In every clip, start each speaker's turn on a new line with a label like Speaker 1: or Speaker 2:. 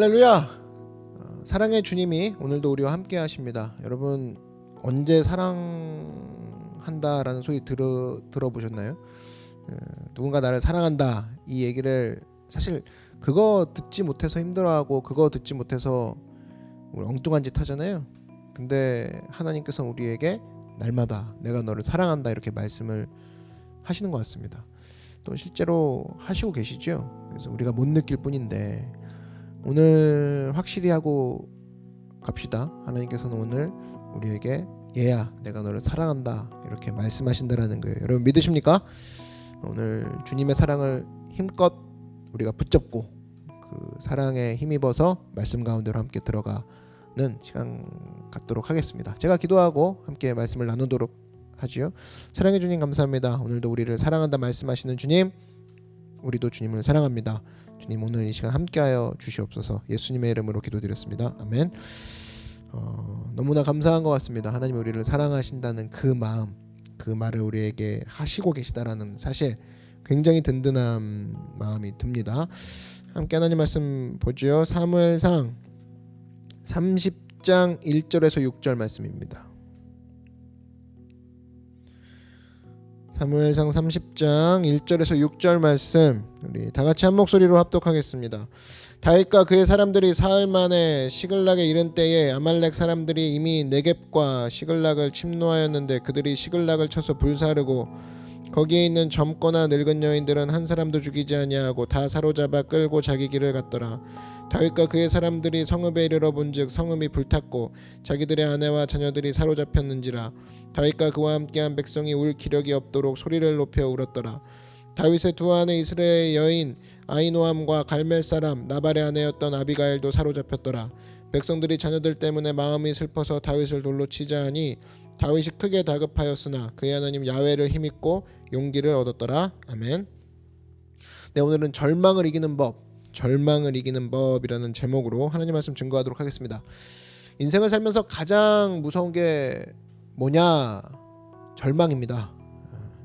Speaker 1: 할렐루야. 사랑의 주님이 오늘도 우리와 함께 하십니다. 여러분 언제 사랑한다라는 소리 들어보셨나요? 누군가 나를 사랑한다 이 얘기를 사실 그거 듣지 못해서 힘들어하고 그거 듣지 못해서 엉뚱한 짓 하잖아요. 근데 하나님께서 우리에게 날마다 내가 너를 사랑한다 이렇게 말씀을 하시는 것 같습니다. 또 실제로 하시고 계시죠. 그래서 우리가 못 느낄 뿐인데 오늘 확실히 하고 갑시다. 하나님께서는 오늘 우리에게 얘야 내가 너를 사랑한다 이렇게 말씀하신다라는 거예요. 여러분 믿으십니까? 오늘 주님의 사랑을 힘껏 우리가 붙잡고 그 사랑에 힘입어서 말씀 가운데로 함께 들어가는 시간 갖도록 하겠습니다. 제가 기도하고 함께 말씀을 나누도록 하지요. 사랑해 주님 감사합니다. 오늘도 우리를 사랑한다 말씀하시는 주님, 우리도 주님을 사랑합니다. 주님 오늘 이 시간 함께하여 주시옵소서. 예수님의 이름으로 기도드렸습니다. 아멘. 너무나 감사한 것 같습니다. 하나님이 우리를 사랑하신다는 그 마음, 그 말을 우리에게 하시고 계시다라는 사실 굉장히 든든한 마음이 듭니다. 함께 하나님 말씀 보죠. 사무엘상 30장 1절에서 6절 말씀입니다. 사무엘상 30장 1절에서 6절 말씀 우리 다 같이 한 목소리로 합독하겠습니다. 다윗과 그의 사람들이 사흘 만에 시글락에 이른 때에 아말렉 사람들이 이미 네겝과 시글락을 침노하였는데 그들이 시글락을 쳐서 불사르고 거기에 있는 젊거나 늙은 여인들은 한 사람도 죽이지 아니하고 다 사로잡아 끌고 자기 길을 갔더라. 다윗과 그의 사람들이 성읍에 이르러 본즉 성읍이 불탔고 자기들의 아내와 자녀들이 사로잡혔는지라. 다윗과 그와 함께한 백성이 울 기력이 없도록 소리를 높여 울었더라. 다윗의 두 아내 이스라엘 여인 아히노함과 갈멜 사람 나발의 아내였던 아비가일도 사로잡혔더라. 백성들이 자녀들 때문에 마음이 슬퍼서 다윗을 돌로 치자 하니 다윗이 크게 다급하였으나 그의 하나님 야훼를 힘입고 용기를 얻었더라. 아멘. 네, 오늘은 절망을 이기는 법이라는 제목으로 하나님 말씀 증거하도록 하겠습니다. 인생을 살면서 가장 무서운 게 뭐냐? 절망입니다.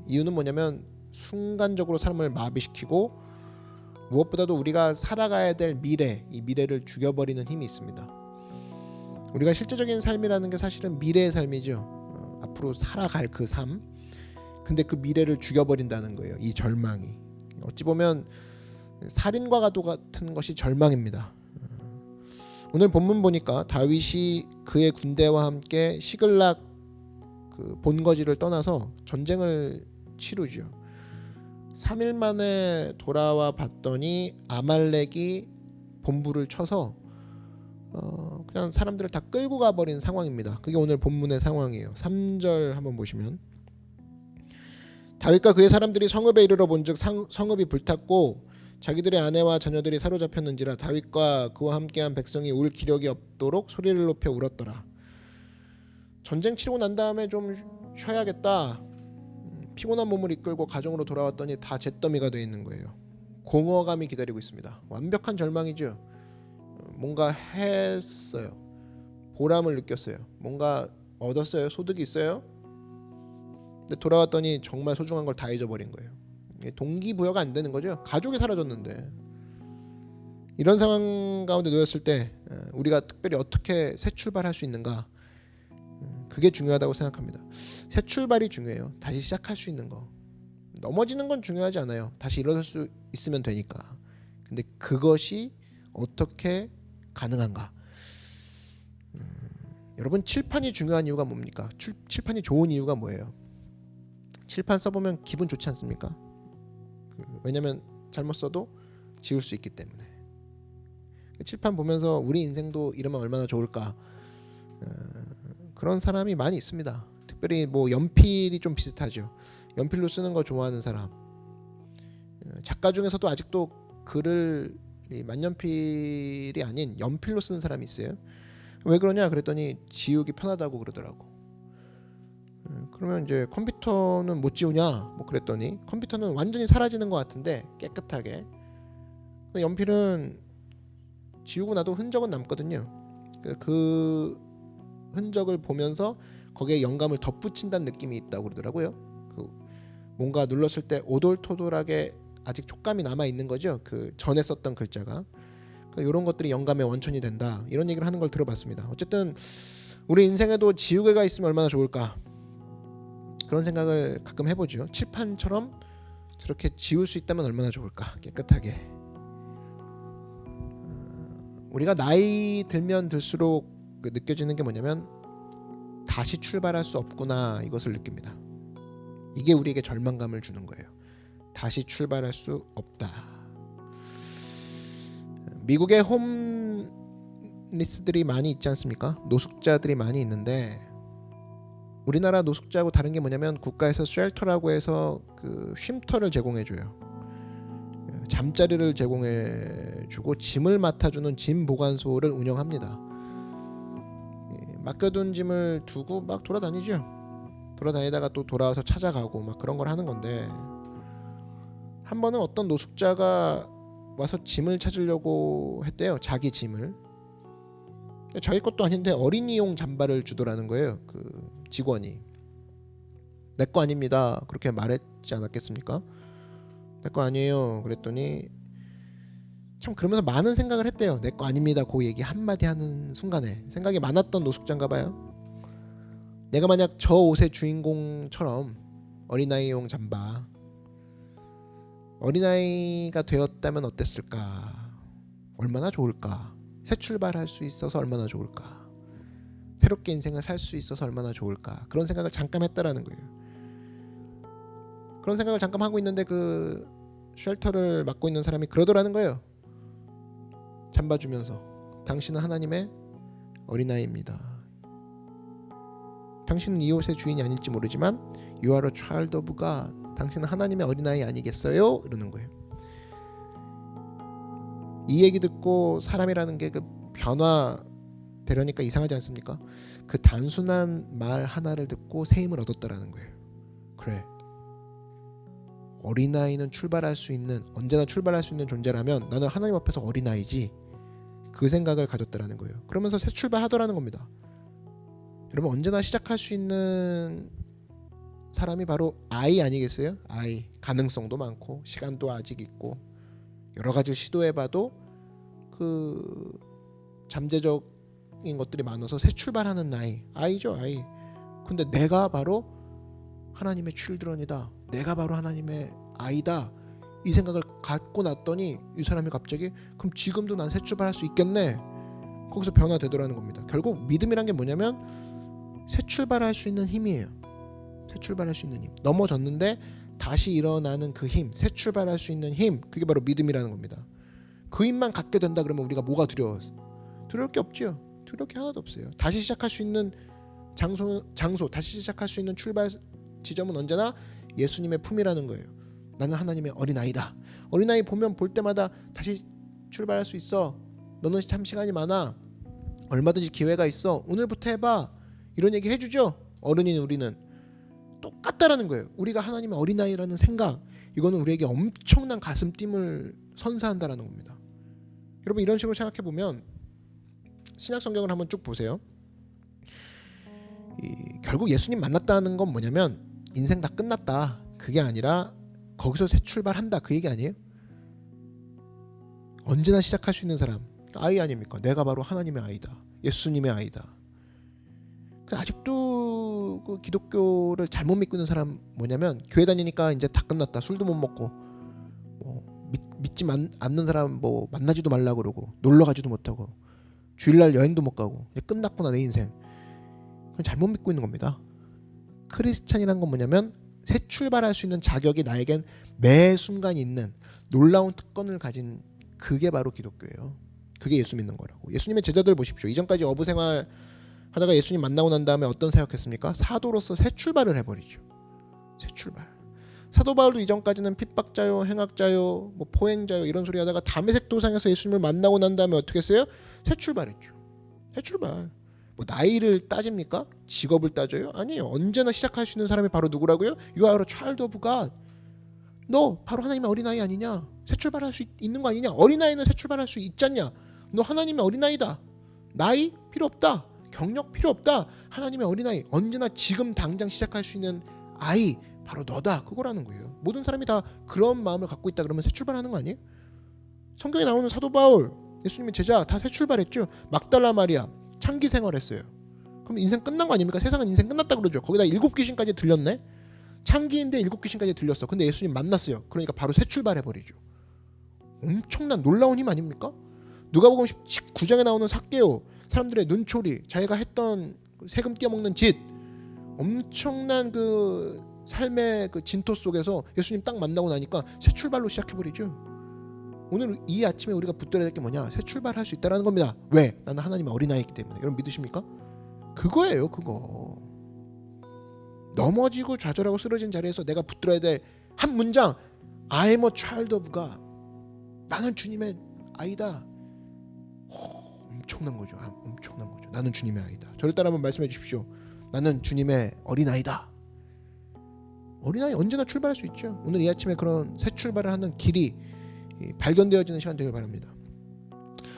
Speaker 1: 이유는 뭐냐면 순간적으로 사람을 마비시키고 무엇보다도 우리가 살아가야 될 미래, 이 미래를 죽여버리는 힘이 있습니다. 우리가 실제적인 삶이라는 게 사실은 미래의 삶이죠. 앞으로 살아갈 그 삶. 근데 그 미래를 죽여버린다는 거예요. 이 절망이. 어찌 보면 살인과 가도 같은 것이 절망입니다. 오늘 본문 보니까 다윗이 그의 군대와 함께 시글락 그 본거지를 떠나서 전쟁을 치르죠. 3일 만에 돌아와 봤더니 아말렉이 본부를 쳐서 그냥 사람들을 다 끌고 가버린 상황입니다. 그게 오늘 본문의 상황이에요. 3절 한번 보시면 다윗과 그의 사람들이 성읍에 이르러 본즉 성읍이 불탔고 자기들의 아내와 자녀들이 사로잡혔는지라. 다윗과 그와 함께한 백성이 울 기력이 없도록 소리를 높여 울었더라. 전쟁 치르고 난 다음에 좀 쉬어야겠다. 피곤한 몸을 이끌고 가정으로 돌아왔더니 다 잿더미가 되어 있는 거예요. 공허감이 기다리고 있습니다. 완벽한 절망이죠. 뭔가 했어요. 보람을 느꼈어요. 뭔가 얻었어요. 소득이 있어요. 근데 돌아왔더니 정말 소중한 걸 다 잊어버린 거예요. 동기부여가 안 되는 거죠. 가족이 사라졌는데. 이런 상황 가운데 놓였을 때 우리가 특별히 어떻게 새 출발할 수 있는가, 그게 중요하다고 생각합니다. 새 출발이 중요해요. 다시 시작할 수 있는 거. 넘어지는 건 중요하지 않아요. 다시 일어설 수 있으면 되니까. 근데 그것이 어떻게 가능한가? 여러분 칠판이 중요한 이유가 뭡니까? 칠판이 좋은 이유가 뭐예요? 칠판 써보면 기분 좋지 않습니까? 왜냐면 잘못 써도 지울 수 있기 때문에. 칠판 보면서 우리 인생도 이러면 얼마나 좋을까, 그런 사람이 많이 있습니다. 특별히 뭐 연필이 좀 비슷하죠. 연필로 쓰는 거 좋아하는 사람. 작가 중에서도 아직도 글을 만년필이 아닌 연필로 쓰는 사람이 있어요. 왜 그러냐 그랬더니 지우기 편하다고 그러더라고. 그러면 이제 컴퓨터는 못 지우냐 뭐 그랬더니 컴퓨터는 완전히 사라지는 것 같은데 깨끗하게. 연필은 지우고 나도 흔적은 남거든요. 그 흔적을 보면서 거기에 영감을 덧붙인다는 느낌이 있다고 그러더라고요. 뭔가 눌렀을 때 오돌토돌하게 아직 촉감이 남아 있는 거죠. 그 전에 썼던 글자가. 그러니까 이런 것들이 영감의 원천이 된다. 이런 얘기를 하는 걸 들어봤습니다. 어쨌든 우리 인생에도 지우개가 있으면 얼마나 좋을까 그런 생각을 가끔 해보죠. 칠판처럼 저렇게 지울 수 있다면 얼마나 좋을까 깨끗하게. 우리가 나이 들면 들수록 느껴지는 게 뭐냐면 다시 출발할 수 없구나 이것을 느낍니다. 이게 우리에게 절망감을 주는 거예요. 다시 출발할 수 없다. 미국에 홈리스들이 많이 있지 않습니까? 노숙자들이 많이 있는데 우리나라 노숙자하고 다른 게 뭐냐면 국가에서 쉘터라고 해서 그 쉼터를 제공해줘요. 잠자리를 제공해주고 짐을 맡아주는 짐 보관소를 운영합니다. 맡겨둔 짐을 두고 막 돌아다니죠. 돌아다니다가 또 돌아와서 찾아가고 막 그런 걸 하는 건데 한 번은 어떤 노숙자가 와서 짐을 찾으려고 했대요. 자기 짐을. 자기 것도 아닌데 어린이용 잠바를 주더라는 거예요. 그 직원이. 내 거 아닙니다. 그렇게 말했지 않았겠습니까? 내 거 아니에요. 그랬더니 참 그러면서 많은 생각을 했대요. 내 거 아닙니다. 그 얘기 한마디 하는 순간에 생각이 많았던 노숙자인가 봐요. 내가 만약 저 옷의 주인공처럼 어린아이용 잠바 어린아이가 되었다면 어땠을까? 얼마나 좋을까? 새 출발할 수 있어서 얼마나 좋을까? 새롭게 인생을 살 수 있어서 얼마나 좋을까? 그런 생각을 잠깐 했다라는 거예요. 그런 생각을 잠깐 하고 있는데 그 쉘터를 맡고 있는 사람이 그러더라는 거예요. 잠바 주면서 당신은 하나님의 어린아이입니다. 당신은 이 옷의 주인이 아닐지 모르지만 You are a child of God. 당신은 하나님의 어린아이 아니겠어요? 이러는 거예요. 이 얘기 듣고 사람이라는 게 그 변화되려니까 이상하지 않습니까? 그 단순한 말 하나를 듣고 새 힘을 얻었다라는 거예요. 그래. 어린아이는 출발할 수 있는 언제나 출발할 수 있는 존재라면 나는 하나님 앞에서 어린아이지. 그 생각을 가졌다라는 거예요. 그러면서 새 출발하더라는 겁니다. 여러분 언제나 시작할 수 있는 사람이 바로 아이 아니겠어요? 아이. 가능성도 많고 시간도 아직 있고 여러 가지 시도해봐도 그 잠재적인 것들이 많아서 새 출발하는 나이. 아이죠 아이. 근데 내가 바로 하나님의 칠드런이다. 내가 바로 하나님의 아이다. 이 생각을 갖고 났더니 이 사람이 갑자기 그럼 지금도 난 새 출발할 수 있겠네. 거기서 변화되더라는 겁니다. 결국 믿음이란 게 뭐냐면 새 출발할 수 있는 힘이에요. 새 출발할 수 있는 힘. 넘어졌는데 다시 일어나는 그 힘. 새 출발할 수 있는 힘. 그게 바로 믿음이라는 겁니다. 그 힘만 갖게 된다 그러면 우리가 뭐가 두려워요? 두려울 게 없죠. 두려울 게 하나도 없어요. 다시 시작할 수 있는 장소 다시 시작할 수 있는 출발 지점은 언제나 예수님의 품이라는 거예요. 나는 하나님의 어린아이다. 어린아이 보면 볼 때마다 다시 출발할 수 있어. 너는 참 시간이 많아. 얼마든지 기회가 있어. 오늘부터 해봐. 이런 얘기 해주죠. 어른인 우리는. 똑같다라는 거예요. 우리가 하나님의 어린아이라는 생각, 이거는 우리에게 엄청난 가슴뛴을 선사한다라는 겁니다. 여러분 이런 식으로 생각해보면 신약 성경을 한번 쭉 보세요. 결국 예수님 만났다는 건 뭐냐면 인생 다 끝났다. 그게 아니라 거기서 새 출발한다. 그 얘기 아니에요? 언제나 시작할 수 있는 사람. 아이 아닙니까? 내가 바로 하나님의 아이다. 예수님의 아이다. 아직도 그 기독교를 잘못 믿고 있는 사람 뭐냐면 교회 다니니까 이제 다 끝났다. 술도 못 먹고 믿지 않는 사람 뭐 만나지도 말라 그러고 놀러 가지도 못하고 주일날 여행도 못 가고 이제 끝났구나 내 인생. 그건 잘못 믿고 있는 겁니다. 크리스찬이란 건 뭐냐면 새 출발할 수 있는 자격이 나에겐 매 순간 있는 놀라운 특권을 가진 그게 바로 기독교예요. 그게 예수 믿는 거라고. 예수님의 제자들 보십시오. 이전까지 어부 생활 하다가 예수님 만나고 난 다음에 어떤 사역했습니까? 사도로서 새 출발을 해버리죠. 새 출발. 사도 바울도 이전까지는 핍박자요, 행악자요, 뭐 포행자요 이런 소리 하다가 다메섹 도상에서 예수님을 만나고 난 다음에 어떻게 했어요? 새 출발했죠. 새 출발. 뭐 나이를 따집니까? 직업을 따져요? 아니에요. 언제나 시작할 수 있는 사람이 바로 누구라고요? You are a child of God. 너 바로 하나님의 어린아이 아니냐? 새 출발할 수 있는 거 아니냐? 어린아이는 새 출발할 수 있잖냐? 너 하나님의 어린아이다. 나이 필요 없다. 경력 필요 없다. 하나님의 어린아이. 언제나 지금 당장 시작할 수 있는 아이 바로 너다. 그거라는 거예요. 모든 사람이 다 그런 마음을 갖고 있다 그러면 새 출발하는 거 아니에요? 성경에 나오는 사도 바울 예수님의 제자 다 새 출발했죠. 막달라 마리아 창기 생활했어요. 그럼 인생 끝난 거 아닙니까? 세상은 인생 끝났다 그러죠. 거기다 7귀신까지 들렸네. 창기인데 7귀신까지 들렸어. 근데 예수님 만났어요. 그러니까 바로 새 출발해버리죠. 엄청난 놀라운 힘 아닙니까? 누가복음 19장에 나오는 삭개오, 사람들의 눈초리, 자기가 했던 세금 떼어먹는 짓, 엄청난 그 삶의 그 진토 속에서 예수님 딱 만나고 나니까 새 출발로 시작해버리죠. 오늘 이 아침에 우리가 붙들어야 될 게 뭐냐? 새 출발할 수 있다는 겁니다. 왜? 나는 하나님의 어린아이이기 때문에. 여러분 믿으십니까? 그거예요. 그거. 넘어지고 좌절하고 쓰러진 자리에서 내가 붙들어야 될 한 문장, I am a child of God. 나는 주님의 아이다. 엄청난 거죠. 엄청난 거죠. 나는 주님의 아이다. 저를 따라 한번 말씀해 주십시오. 나는 주님의 어린아이다. 어린아이 언제나 출발할 수 있죠. 오늘 이 아침에 그런 새 출발을 하는 길이 발견되어지는 시간 되길 바랍니다.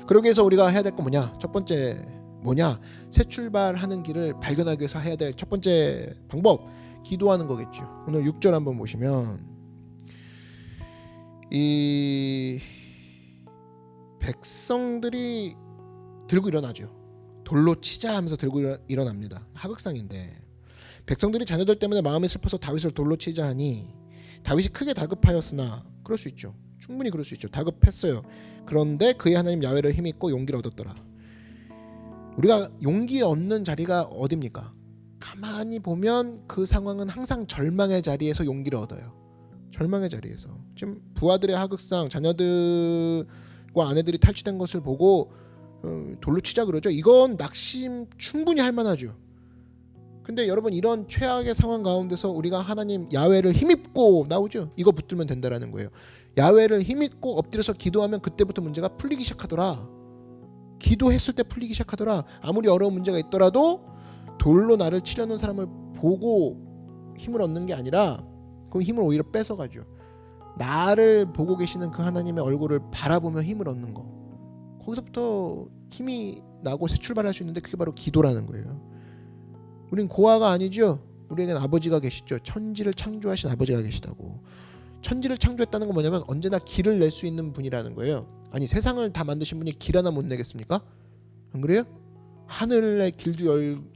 Speaker 1: 그러기 위해서 우리가 해야 될 거 뭐냐? 첫 번째 뭐냐? 새 출발하는 길을 발견하기 위해서 해야 될 첫 번째 방법, 기도하는 거겠죠. 오늘 6절 한번 보시면 이 백성들이 들고 일어나죠. 돌로 치자 하면서 들고 일어납니다. 하극상인데 백성들이 자녀들 때문에 마음이 슬퍼서 다윗을 돌로 치자 하니 다윗이 크게 다급하였으나, 그럴 수 있죠. 충분히 그럴 수 있죠. 다급했어요. 그런데 그의 하나님 야훼를 힘입고 용기를 얻었더라. 우리가 용기 얻는 자리가 어딥니까? 가만히 보면 그 상황은 항상 절망의 자리에서 용기를 얻어요. 절망의 자리에서. 지금 부하들의 하극상, 자녀들과 아내들이 탈취된 것을 보고 돌로 치자 그러죠. 이건 낙심 충분히 할 만하죠. 근데 여러분, 이런 최악의 상황 가운데서 우리가 하나님 야훼를 힘입고 나오죠. 이거 붙들면 된다라는 거예요. 야훼를 힘입고 엎드려서 기도하면 그때부터 문제가 풀리기 시작하더라. 기도했을 때 풀리기 시작하더라. 아무리 어려운 문제가 있더라도 돌로 나를 치려는 사람을 보고 힘을 얻는 게 아니라 그 힘을 오히려 뺏어가죠. 나를 보고 계시는 그 하나님의 얼굴을 바라보며 힘을 얻는 거. 거기서부터 힘이 나고 새 출발할 수 있는데 그게 바로 기도라는 거예요. 우린 고아가 아니죠. 우리에겐 아버지가 계시죠. 천지를 창조하신 아버지가 계시다고. 천지를 창조했다는 건 뭐냐면 언제나 길을 낼 수 있는 분이라는 거예요. 아니, 세상을 다 만드신 분이 길 하나 못 내겠습니까? 안 그래요? 하늘의 길도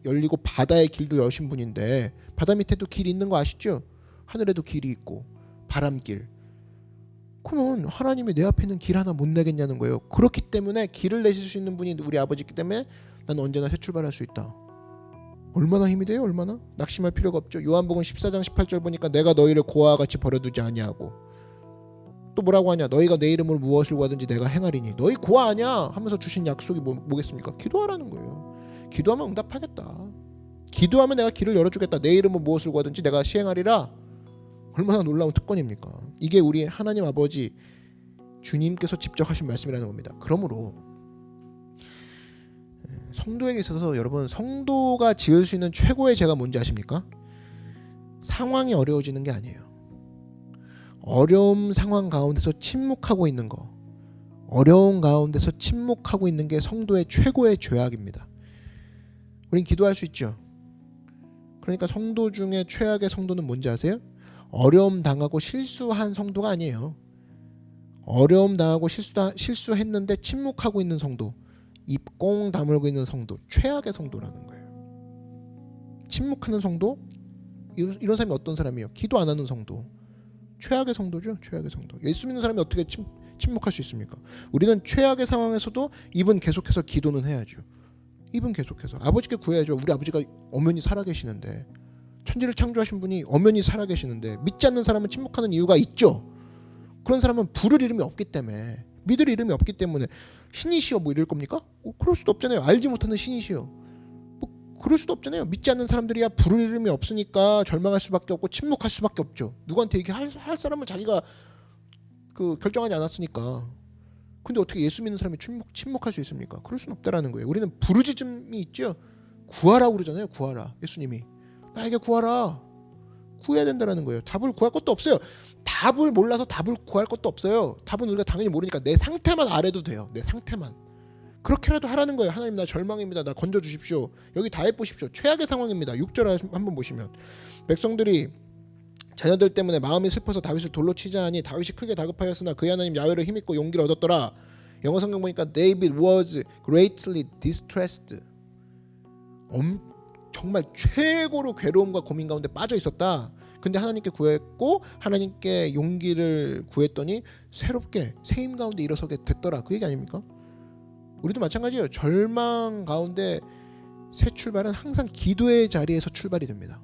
Speaker 1: 열리고 바다의 길도 여신 분인데 바다 밑에도 길이 있는 거 아시죠? 하늘에도 길이 있고 바람길. 그러면 하나님이 내 앞에 있는 길 하나 못 내겠냐는 거예요. 그렇기 때문에 길을 내실 수 있는 분이 우리 아버지이기 때문에 나는 언제나 새 출발할 수 있다. 얼마나 힘이 돼요? 얼마나? 낙심할 필요가 없죠. 요한복음 14장 18절 보니까 내가 너희를 고아와 같이 버려두지 아니하고, 또 뭐라고 하냐? 너희가 내 이름으로 무엇을 구하든지 내가 행하리니. 너희 고아 아니야 하면서 주신 약속이 뭐겠습니까? 기도하라는 거예요. 기도하면 응답하겠다. 기도하면 내가 길을 열어주겠다. 내 이름으로 무엇을 구하든지 내가 시행하리라. 얼마나 놀라운 특권입니까? 이게 우리 하나님 아버지 주님께서 직접 하신 말씀이라는 겁니다. 그러므로 성도에게 있어서 여러분, 성도가 지을 수 있는 최고의 죄가 뭔지 아십니까? 상황이 어려워지는 게 아니에요. 어려움 상황 가운데서 침묵하고 있는 거, 어려운 가운데서 침묵하고 있는 게 성도의 최고의 죄악입니다. 우린 기도할 수 있죠. 그러니까 성도 중에 최악의 성도는 뭔지 아세요? 어려움 당하고 실수한 성도가 아니에요. 어려움 당하고 실수했는데 침묵하고 있는 성도, 입 꽁 다물고 있는 성도, 최악의 성도라는 거예요. 침묵하는 성도, 이런 사람이 어떤 사람이에요? 기도 안 하는 성도, 최악의 성도죠. 최악의 성도. 예수 믿는 사람이 어떻게 침묵할 수 있습니까? 우리는 최악의 상황에서도 입은 계속해서 기도는 해야죠. 입은 계속해서 아버지께 구해야죠. 우리 아버지가 엄연히 살아계시는데, 천지를 창조하신 분이 엄연히 살아계시는데 믿지 않는 사람은 침묵하는 이유가 있죠. 그런 사람은 부를 이름이 없기 때문에, 믿을 이름이 없기 때문에 신이시여 뭐 이럴 겁니까? 그럴 수도 없잖아요. 알지 못하는 신이시여 뭐 그럴 수도 없잖아요. 믿지 않는 사람들이야 부를 이름이 없으니까 절망할 수밖에 없고 침묵할 수밖에 없죠. 누구한테 얘기 할 사람은 자기가 결정하지 않았으니까. 근데 어떻게 예수 믿는 사람이 침묵할 수 있습니까? 그럴 수는 없다라는 거예요. 우리는 부르짖음이 있죠. 구하라고 그러잖아요. 구하라. 예수님이 나에게 구하라. 구해야 된다라는 거예요. 답을 구할 것도 없어요. 답을 몰라서 답을 구할 것도 없어요. 답은 우리가 당연히 모르니까 내 상태만 알아도 돼요. 내 상태만. 그렇게라도 하라는 거예요. 하나님, 나 절망입니다. 나 건져주십시오. 여기 다 해보십시오. 최악의 상황입니다. 6절 한번 보시면, 백성들이 자녀들 때문에 마음이 슬퍼서 다윗을 돌로 치자 하니 다윗이 크게 다급하였으나 그의 하나님 야훼를 힘입고 용기를 얻었더라. 영어 성경 보니까 David was greatly distressed. 정말 최고로 괴로움과 고민 가운데 빠져 있었다. 근데 하나님께 구했고 하나님께 용기를 구했더니 새롭게 새 힘 가운데 일어서게 됐더라. 그 얘기 아닙니까? 우리도 마찬가지예요. 절망 가운데 새 출발은 항상 기도의 자리에서 출발이 됩니다.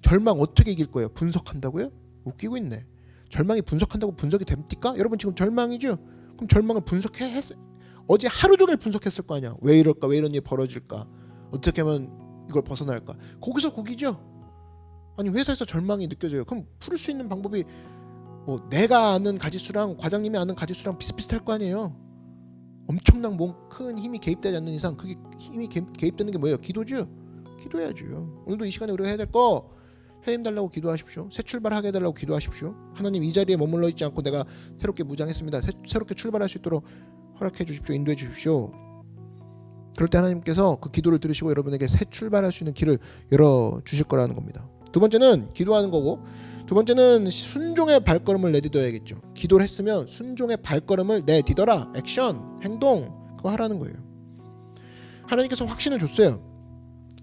Speaker 1: 절망 어떻게 이길 거예요? 분석한다고요? 웃기고 있네. 절망이 분석한다고 분석이 됩니까? 여러분 지금 절망이죠? 그럼 절망을 어제 하루 종일 분석했을 거 아니야. 왜 이럴까? 왜 이런 일이 벌어질까? 어떻게 하면 이걸 벗어날까? 거기서 거기죠. 아니 회사에서 절망이 느껴져요. 그럼 풀 수 있는 방법이 뭐 내가 아는 가지수랑 과장님이 아는 가지수랑 비슷비슷할 거 아니에요. 엄청난 큰 힘이 개입되지 않는 이상 그게 힘이 개입되는 게 뭐예요? 기도죠. 기도해야죠. 오늘도 이 시간에 우리가 해야 될 거 해임 달라고 기도하십시오. 새 출발하게 해달라고 기도하십시오. 하나님 이 자리에 머물러 있지 않고 내가 새롭게 무장했습니다. 새롭게 출발할 수 있도록 허락해 주십시오. 인도해 주십시오. 그럴 때 하나님께서 그 기도를 들으시고 여러분에게 새 출발할 수 있는 길을 열어주실 거라는 겁니다. 두 번째는 기도하는 거고, 두 번째는 순종의 발걸음을 내딛어야겠죠. 기도를 했으면 순종의 발걸음을 내딛어라. 액션, 행동, 그거 하라는 거예요. 하나님께서 확신을 줬어요.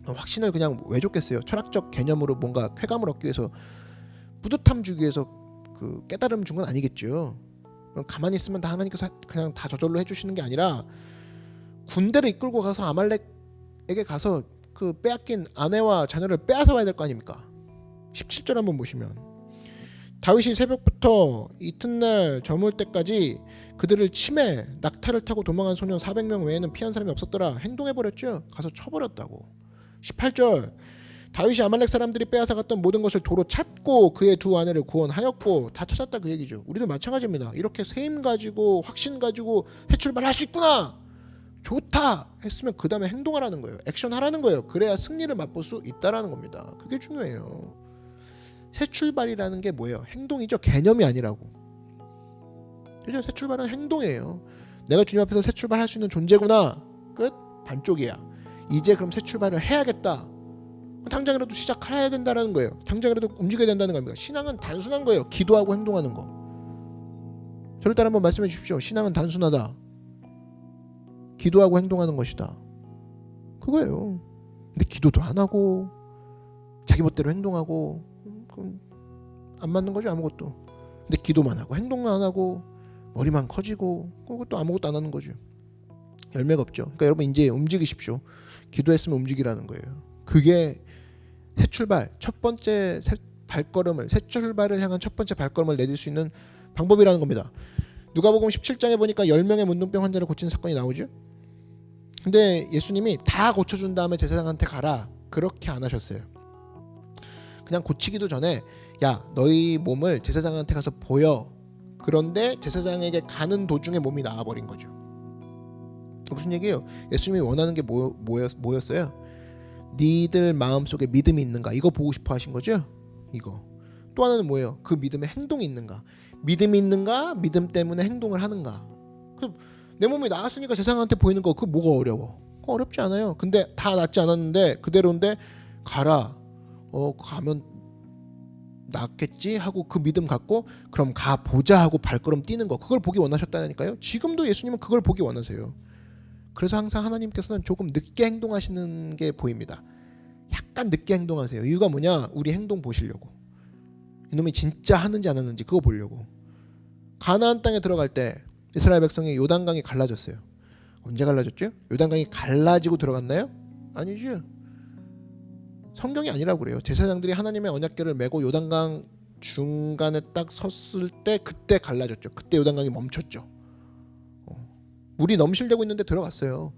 Speaker 1: 확신을 그냥 왜 줬겠어요? 철학적 개념으로 뭔가 쾌감을 얻기 위해서, 뿌듯함 주기 위해서 그 깨달음 준 건 아니겠죠. 가만히 있으면 다 하나님께서 그냥 다 저절로 해주시는 게 아니라 군대를 이끌고 가서 아말렉에게 가서 그 빼앗긴 아내와 자녀를 빼앗아 와야 될 거 아닙니까? 17절 한번 보시면 다윗이 새벽부터 이튿날 저물 때까지 그들을 치매 낙타를 타고 도망한 소년 400명 외에는 피한 사람이 없었더라. 행동해버렸죠. 가서 쳐버렸다고. 18절 다윗이 아말렉 사람들이 빼앗아 갔던 모든 것을 도로 찾고 그의 두 아내를 구원하였고, 다 찾았다 그 얘기죠. 우리도 마찬가지입니다. 이렇게 세임 가지고 확신 가지고 새 출발할 수 있구나, 좋다 했으면 그 다음에 행동하라는 거예요. 액션 하라는 거예요. 그래야 승리를 맛볼 수 있다라는 겁니다. 그게 중요해요. 새 출발이라는 게 뭐예요? 행동이죠. 개념이 아니라고. 그죠? 새 출발은 행동이에요. 내가 주님 앞에서 새 출발할 수 있는 존재구나. 끝. 반쪽이야. 이제 그럼 새 출발을 해야겠다. 당장이라도 시작해야 된다는 거예요. 당장이라도 움직여야 된다는 겁니다. 신앙은 단순한 거예요. 기도하고 행동하는 거. 저를 따라 한번 말씀해 주십시오. 신앙은 단순하다. 기도하고 행동하는 것이다. 그거예요. 근데 기도도 안 하고 자기 멋대로 행동하고 그럼 안 맞는 거죠. 아무것도. 근데 기도만 하고 행동만 안 하고 머리만 커지고 그것도 아무것도 안 하는 거죠. 열매가 없죠. 그러니까 여러분 이제 움직이십시오. 기도했으면 움직이라는 거예요. 그게 새 출발, 첫 번째 새 출발을 향한 첫 번째 발걸음을 내딜 수 있는 방법이라는 겁니다. 누가복음 17장에 보니까 10명의 문둥병 환자를 고친 사건이 나오죠. 근데 예수님이 다 고쳐준 다음에 제사장한테 가라, 그렇게 안 하셨어요. 그냥 고치기도 전에 야 너희 몸을 제사장한테 가서 보여. 그런데 제사장에게 가는 도중에 몸이 나와버린 거죠. 무슨 얘기예요? 예수님이 원하는 게 뭐였어요? 니들 마음속에 믿음이 있는가, 이거 보고 싶어 하신 거죠. 이거. 또 하나는 뭐예요? 그 믿음에 행동이 있는가. 믿음이 있는가, 믿음 때문에 행동을 하는가. 내 몸이 나았으니까 제사장한테 보이는 거, 그거 뭐가 어려워? 그거 어렵지 않아요. 근데 다 낫지 않았는데 그대로인데 가라. 가면 낫겠지 하고 그 믿음 갖고 그럼 가보자 하고 발걸음 뛰는 거, 그걸 보기 원하셨다니까요. 지금도 예수님은 그걸 보기 원하세요. 그래서 항상 하나님께서는 조금 늦게 행동하시는 게 보입니다. 약간 늦게 행동하세요. 이유가 뭐냐? 우리 행동 보시려고. 이놈이 진짜 하는지 안 하는지 그거 보려고. 가나안 땅에 들어갈 때 이스라엘 백성이 요단강이 갈라졌어요. 언제 갈라졌죠? 요단강이 갈라지고 들어갔나요? 아니죠. 성경이 아니라고 그래요. 제사장들이 하나님의 언약궤를 메고 요단강 중간에 딱 섰을 때 그때 갈라졌죠. 그때 요단강이 멈췄죠. 물이 넘실대고 있는데 들어갔어요.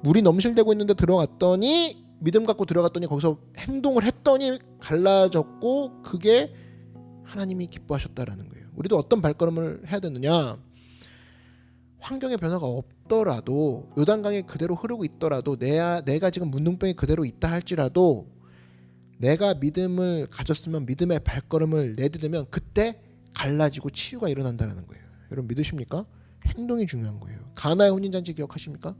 Speaker 1: 물이 넘실대고 있는데 들어갔더니 믿음 갖고 들어갔더니 거기서 행동을 했더니 갈라졌고, 그게 하나님이 기뻐하셨다라는 거예요. 우리도 어떤 발걸음을 해야 되느냐? 환경의 변화가 없더라도, 요단강이 그대로 흐르고 있더라도, 내가 지금 문둥병이 그대로 있다 할지라도 내가 믿음을 가졌으면 믿음의 발걸음을 내딛으면 그때 갈라지고 치유가 일어난다는 거예요. 여러분 믿으십니까? 행동이 중요한 거예요. 가나의 혼인잔치 기억하십니까?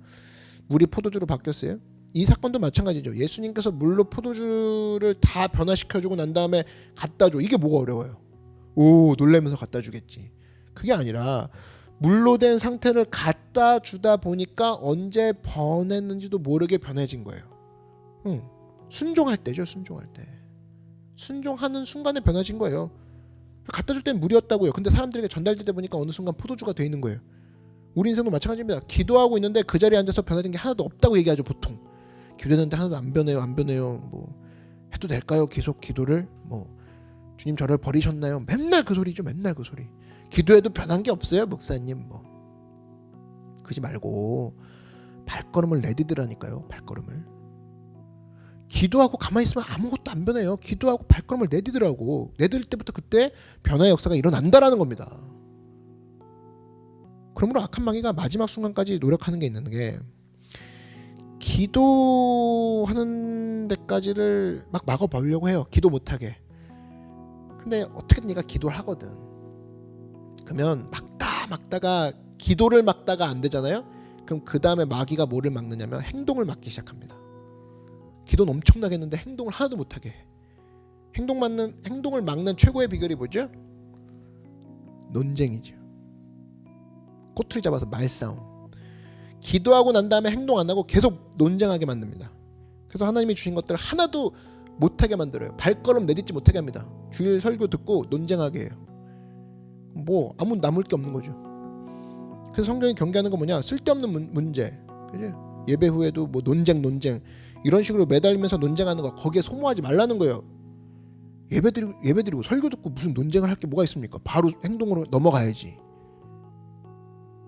Speaker 1: 물이 포도주로 바뀌었어요. 이 사건도 마찬가지죠. 예수님께서 물로 포도주를 다 변화시켜주고 난 다음에 갖다 줘. 이게 뭐가 어려워요? 오 놀라면서 갖다 주겠지. 그게 아니라 물로 된 상태를 갖다 주다 보니까 언제 변했는지도 모르게 변해진 거예요. 순종할 때죠. 순종할 때. 순종하는 순간에 변해진 거예요. 갖다 줄 땐 물이었다고요. 근데 사람들에게 전달되다 보니까 어느 순간 포도주가 돼 있는 거예요. 우리 인생도 마찬가지입니다. 기도하고 있는데 그 자리에 앉아서 변화된 게 하나도 없다고 얘기하죠. 보통 기도했는데 하나도 안 변해요. 안 변해요. 뭐 해도 될까요? 계속 기도를 뭐 주님 저를 버리셨나요? 맨날 그 소리죠. 맨날 그 소리. 기도해도 변한 게 없어요. 목사님 뭐 그러지 말고 발걸음을 내디드라니까요. 발걸음을. 기도하고 가만히 있으면 아무것도 안 변해요. 기도하고 발걸음을 내디더라고. 내딜 때부터 그때 변화의 역사가 일어난다라는 겁니다. 그러므로 악한 마귀가 마지막 순간까지 노력하는 게 있는 게 기도하는 데까지를 막 막아보려고 해요. 기도 못하게. 근데 어떻게든 네가 기도를 하거든. 그러면 막다가 기도를 막다가 안 되잖아요. 그럼 그 다음에 마귀가 뭐를 막느냐면 행동을 막기 시작합니다. 기도는 엄청나게 했는데 행동을 하나도 못하게 해. 행동을 막는 최고의 비결이 뭐죠? 논쟁이죠. 꼬투리 잡아서 말싸움. 기도하고 난 다음에 행동 안 하고 계속 논쟁하게 만듭니다. 그래서 하나님이 주신 것들 하나도 못하게 만들어요. 발걸음 내딛지 못하게 합니다. 주일 설교 듣고 논쟁하게 해요. 뭐 아무 남을 게 없는 거죠. 그래서 성경이 경계하는 건 뭐냐? 쓸데없는 문제. 그죠? 예배 후에도 뭐 논쟁 이런 식으로 매달리면서 논쟁하는 거 거기에 소모하지 말라는 거예요. 예배드리고 설교 듣고 무슨 논쟁을 할 게 뭐가 있습니까? 바로 행동으로 넘어가야지.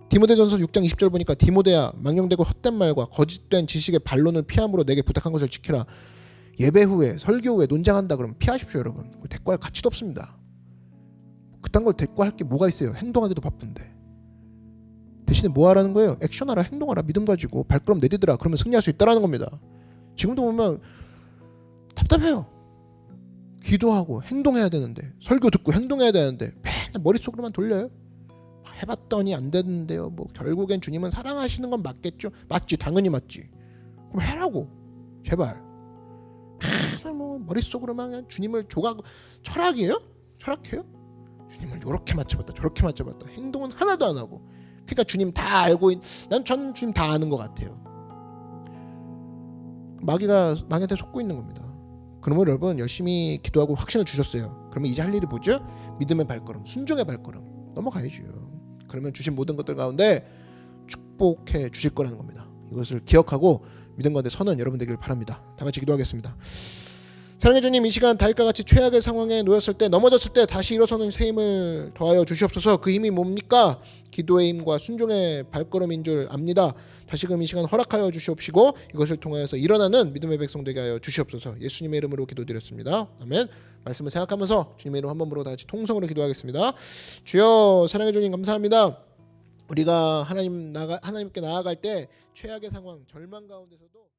Speaker 1: 디모데전서 6장 20절 보니까 디모데야 망령되고 헛된 말과 거짓된 지식의 반론을 피함으로 내게 부탁한 것을 지키라. 예배 후에 설교 후에 논쟁한다 그러면 피하십시오 여러분. 대꾸할 가치도 없습니다. 그딴 걸 대꾸할 게 뭐가 있어요. 행동하기도 바쁜데. 대신에 뭐 하라는 거예요? 액션하라. 행동하라. 믿음 가지고 발걸음 내디더라. 그러면 승리할 수 있다라는 겁니다. 지금도 보면 답답해요. 기도하고 행동해야 되는데 설교 듣고 행동해야 되는데 맨날 머릿속으로만 돌려요. 해봤더니 안 되는데요. 뭐 결국엔 주님은 사랑하시는 건 맞겠죠? 맞지. 당연히 맞지. 그럼 해라고. 제발. 뭐 머릿속으로만 그냥 주님을 철학이에요? 철학해요? 주님을 이렇게 맞춰봤다 저렇게 맞춰봤다. 행동은 하나도 안 하고. 그러니까 주님 다 알고 저는 주님 다 아는 것 같아요. 마귀한테 속고 있는 겁니다. 그러면 여러분 열심히 기도하고 확신을 주셨어요. 그러면 이제 할 일이 뭐죠? 믿음의 발걸음, 순종의 발걸음 넘어가야죠. 그러면 주신 모든 것들 가운데 축복해 주실 거라는 겁니다. 이것을 기억하고 믿음 가운데 서는 여러분 되길 바랍니다. 다 같이 기도하겠습니다. 사랑해 주님, 이 시간 다윗과 같이 최악의 상황에 놓였을 때, 넘어졌을 때 다시 일어서는 새 힘을 더하여 주시옵소서. 그 힘이 뭡니까? 기도의 힘과 순종의 발걸음인 줄 압니다. 다시금 이 시간 허락하여 주시옵시고 이것을 통하여서 일어나는 믿음의 백성 되게 하여 주시옵소서. 예수님의 이름으로 기도드렸습니다. 아멘. 말씀을 생각하면서 주님의 이름 한번 부르고 다 같이 통성으로 기도하겠습니다. 주여, 사랑해 주님 감사합니다. 우리가 하나님께 나아갈 때 최악의 상황, 절망 가운데서도